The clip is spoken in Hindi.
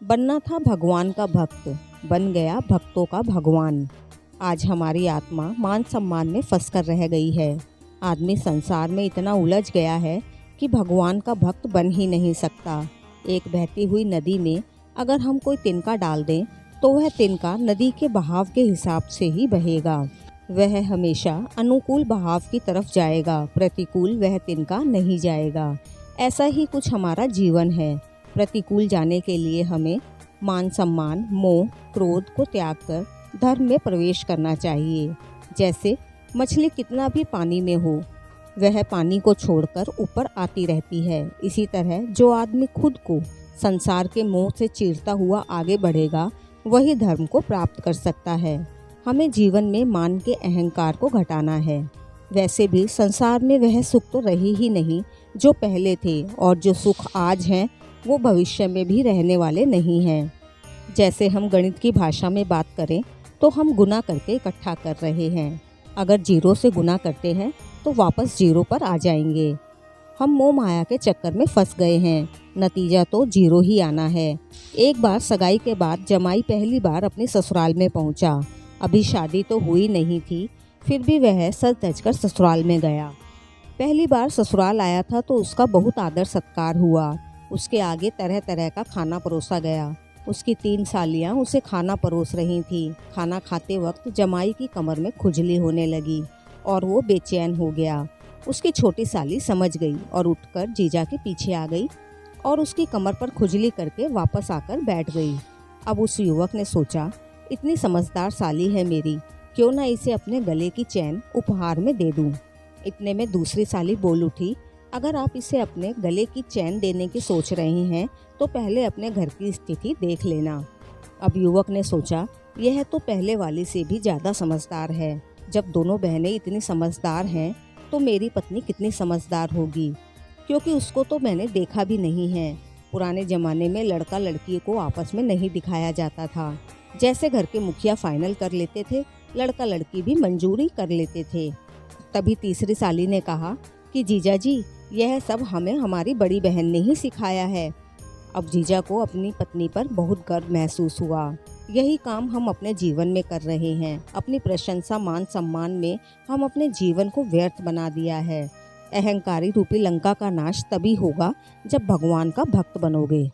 बनना था भगवान का भक्त, बन गया भक्तों का भगवान। आज हमारी आत्मा मान सम्मान में फंस कर रह गई है। आदमी संसार में इतना उलझ गया है कि भगवान का भक्त बन ही नहीं सकता। एक बहती हुई नदी में अगर हम कोई तिनका डाल दें तो वह तिनका नदी के बहाव के हिसाब से ही बहेगा। वह हमेशा अनुकूल बहाव की तरफ जाएगा, प्रतिकूल वह तिनका नहीं जाएगा। ऐसा ही कुछ हमारा जीवन है। प्रतिकूल जाने के लिए हमें मान सम्मान, मोह, क्रोध को त्याग कर धर्म में प्रवेश करना चाहिए। जैसे मछली कितना भी पानी में हो, वह पानी को छोड़कर ऊपर आती रहती है। इसी तरह जो आदमी खुद को संसार के मोह से चीरता हुआ आगे बढ़ेगा, वही धर्म को प्राप्त कर सकता है। हमें जीवन में मान के अहंकार को घटाना है। वैसे भी संसार में वह सुख तो रहे ही नहीं जो पहले थे, और जो सुख आज हैं वो भविष्य में भी रहने वाले नहीं हैं। जैसे हम गणित की भाषा में बात करें तो हम गुना करके इकट्ठा कर रहे हैं। अगर जीरो से गुना करते हैं तो वापस जीरो पर आ जाएंगे। हम मोह माया के चक्कर में फंस गए हैं, नतीजा तो जीरो ही आना है। एक बार सगाई के बाद जमाई पहली बार अपने ससुराल में पहुंचा। अभी शादी तो हुई नहीं थी, फिर भी वह सज धज कर ससुराल में गया। पहली बार ससुराल आया था तो उसका बहुत आदर सत्कार हुआ। उसके आगे तरह तरह का खाना परोसा गया। उसकी 3 सालियाँ उसे खाना परोस रही थीं। खाना खाते वक्त जमाई की कमर में खुजली होने लगी और वो बेचैन हो गया। उसकी छोटी साली समझ गई और उठकर जीजा के पीछे आ गई और उसकी कमर पर खुजली करके वापस आकर बैठ गई। अब उस युवक ने सोचा, इतनी समझदार साली है मेरी, क्यों ना इसे अपने गले की चैन उपहार में दे दूं। इतने में दूसरी साली बोल उठी, अगर आप इसे अपने गले की चैन देने की सोच रही हैं तो पहले अपने घर की स्थिति देख लेना। अब युवक ने सोचा, यह तो पहले वाली से भी ज़्यादा समझदार है। जब दोनों बहनें इतनी समझदार हैं तो मेरी पत्नी कितनी समझदार होगी, क्योंकि उसको तो मैंने देखा भी नहीं है। पुराने ज़माने में लड़का लड़की को आपस में नहीं दिखाया जाता था। जैसे घर के मुखिया फाइनल कर लेते थे, लड़का लड़की भी मंजूरी कर लेते थे। तभी तीसरी साली ने कहा कि जीजा जी, यह सब हमें हमारी बड़ी बहन ने ही सिखाया है। अब जीजा को अपनी पत्नी पर बहुत गर्व महसूस हुआ। यही काम हम अपने जीवन में कर रहे हैं। अपनी प्रशंसा, मान सम्मान में हम अपने जीवन को व्यर्थ बना दिया है। अहंकारी रूपी लंका का नाश तभी होगा जब भगवान का भक्त बनोगे।